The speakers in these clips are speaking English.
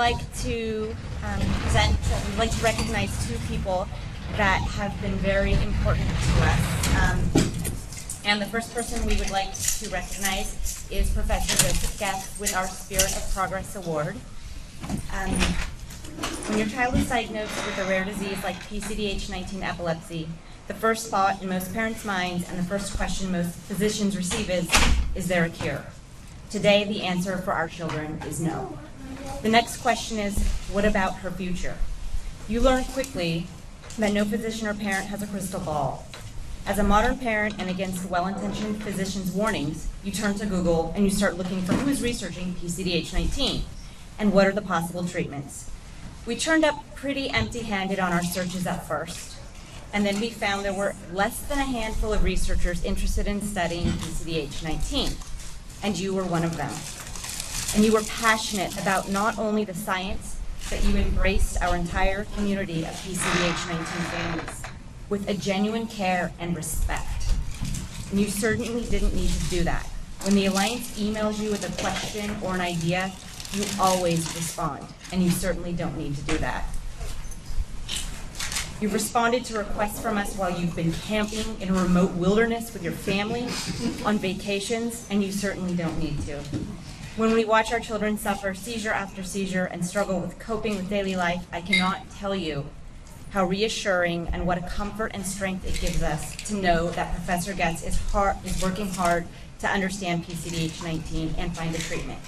like to we'd like to recognize two people that have been very important to us. And the first person we would like to recognize is Professor Joseph Guest with our Spirit of Progress Award. When your child is diagnosed with a rare disease like PCDH19 epilepsy, the first thought in most parents' minds and the first question most physicians receive is there a cure? Today, the answer for our children is no. The next question is, what about her future? You learn quickly that no physician or parent has a crystal ball. As a modern parent and against the well-intentioned physician's warnings, you turn to Google and you start looking for who is researching PCDH19 and what are the possible treatments. We turned up pretty empty-handed on our searches at first, and then we found there were less than a handful of researchers interested in studying PCDH19, and you were one of them. And you were passionate about not only the science, but you embraced our entire community of PCDH19 families with a genuine care and respect. And you certainly didn't need to do that. When the Alliance emails you with a question or an idea, you always respond, and you certainly don't need to do that. You've responded to requests from us while you've been camping in a remote wilderness with your family, on vacations, and you certainly don't need to. When we watch our children suffer seizure after seizure and struggle with coping with daily life, I cannot tell you how reassuring and what a comfort and strength it gives us to know that Professor Getz is working hard to understand PCDH19 and find a treatment.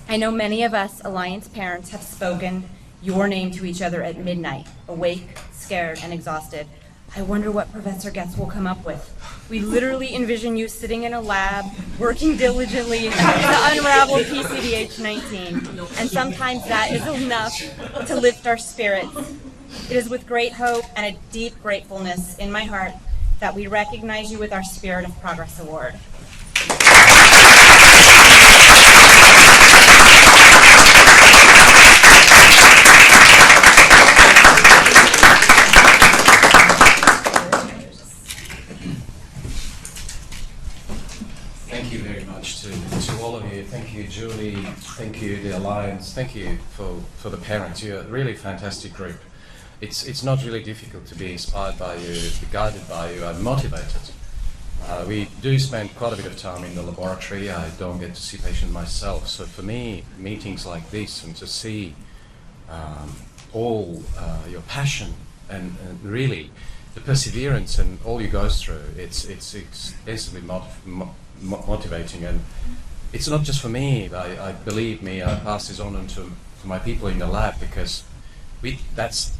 I know many of us Alliance parents have spoken your name to each other at midnight, awake, scared, and exhausted. I wonder what Professor Getz will come up with. We literally envision you sitting in a lab, working diligently to unravel PCDH19, and sometimes that is enough to lift our spirits. It is with great hope and a deep gratefulness in my heart that we recognize you with our Spirit of Progress Award. Thank you very much to all of you. Thank you, Julie. Thank you, the Alliance. Thank you for the parents. You're a really fantastic group. It's not really difficult to be inspired by you, be guided by you, and motivated. We do spend quite a bit of time in the laboratory. I don't get to see patients myself. So for me, meetings like this and to see all your passion and really the perseverance and all you go through, it's instantly motivating. And it's not just for me. I believe me, I pass this on to my people in the lab because that's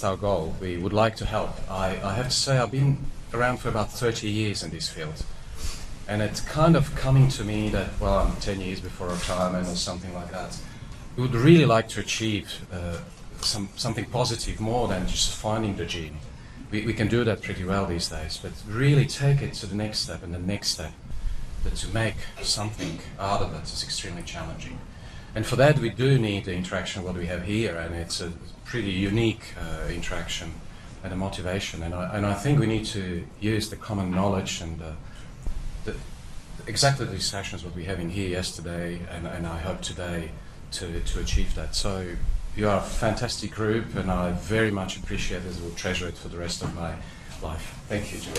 our goal. We would like to help. I have to say I've been around for about 30 years in this field. And it's kind of coming to me that, well, I'm 10 years before retirement or something like that. We would really like to achieve something positive more than just finding the gene. We can do that pretty well these days, but really take it to the next step and the next step. But to make something out of it is extremely challenging. And for that we do need the interaction of what we have here, and it's a pretty unique interaction and a motivation. And I think we need to use the common knowledge and exactly these sessions what we have in here yesterday and I hope today to achieve that. So you are a fantastic group, and I very much appreciate it. I will treasure it for the rest of my life. Thank you, Julie.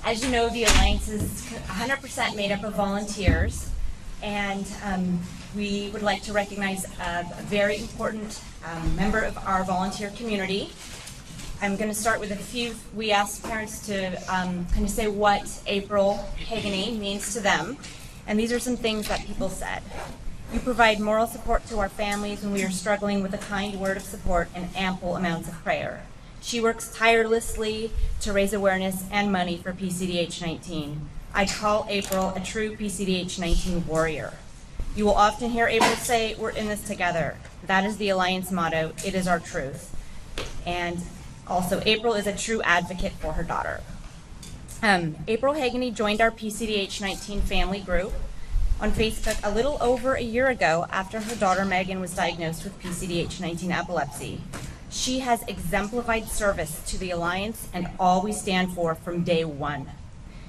As you know, the Alliance is 100% made up of volunteers, and we would like to recognize a very important member of our volunteer community. I'm going to start with a few. We asked parents to kind of say what April Haganey means to them, and these are some things that people said. You provide moral support to our families when we are struggling with a kind word of support and ample amounts of prayer. She works tirelessly to raise awareness and money for PCDH19. I call April a true PCDH19 warrior. You will often hear April say, "We're in this together." That is the Alliance motto. It is our truth. And also, April is a true advocate for her daughter. April Haganey joined our PCDH19 family group on Facebook a little over a year ago after her daughter Megan was diagnosed with PCDH19 epilepsy. She has exemplified service to the Alliance and all we stand for from day one.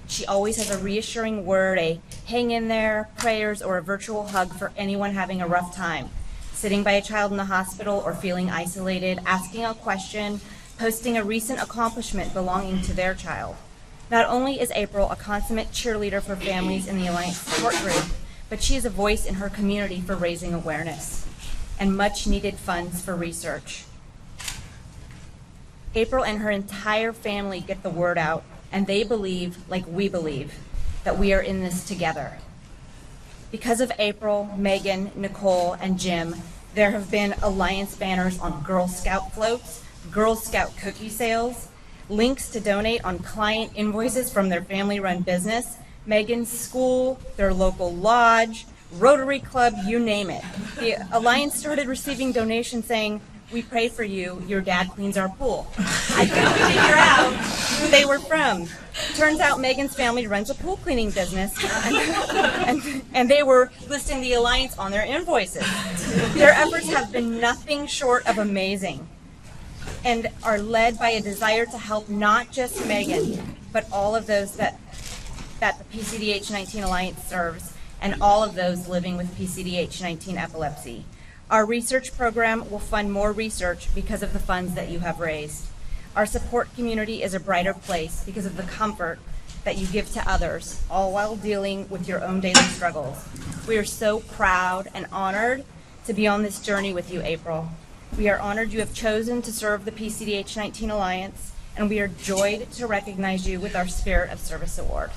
She always has a reassuring word, a hang in there, prayers, or a virtual hug for anyone having a rough time, sitting by a child in the hospital or feeling isolated, asking a question, posting a recent accomplishment belonging to their child. Not only is April a consummate cheerleader for families in the Alliance support group, but she is a voice in her community for raising awareness and much needed funds for research. April and her entire family get the word out, and they believe, like we believe, that we are in this together. Because of April, Megan, Nicole, and Jim, there have been Alliance banners on Girl Scout floats, Girl Scout cookie sales, links to donate on client invoices from their family-run business, Megan's school, their local lodge, Rotary Club, you name it. The Alliance started receiving donations saying, "We pray for you, your dad cleans our pool." I couldn't figure out who they were from. Turns out Megan's family runs a pool cleaning business, and they were listing the Alliance on their invoices. Their efforts have been nothing short of amazing and are led by a desire to help not just Megan, but all of those that the PCDH19 Alliance serves and all of those living with PCDH19 epilepsy. Our research program will fund more research because of the funds that you have raised. Our support community is a brighter place because of the comfort that you give to others, all while dealing with your own daily struggles. We are so proud and honored to be on this journey with you, April. We are honored you have chosen to serve the PCDH19 Alliance, and we are joyed to recognize you with our Spirit of Service Award.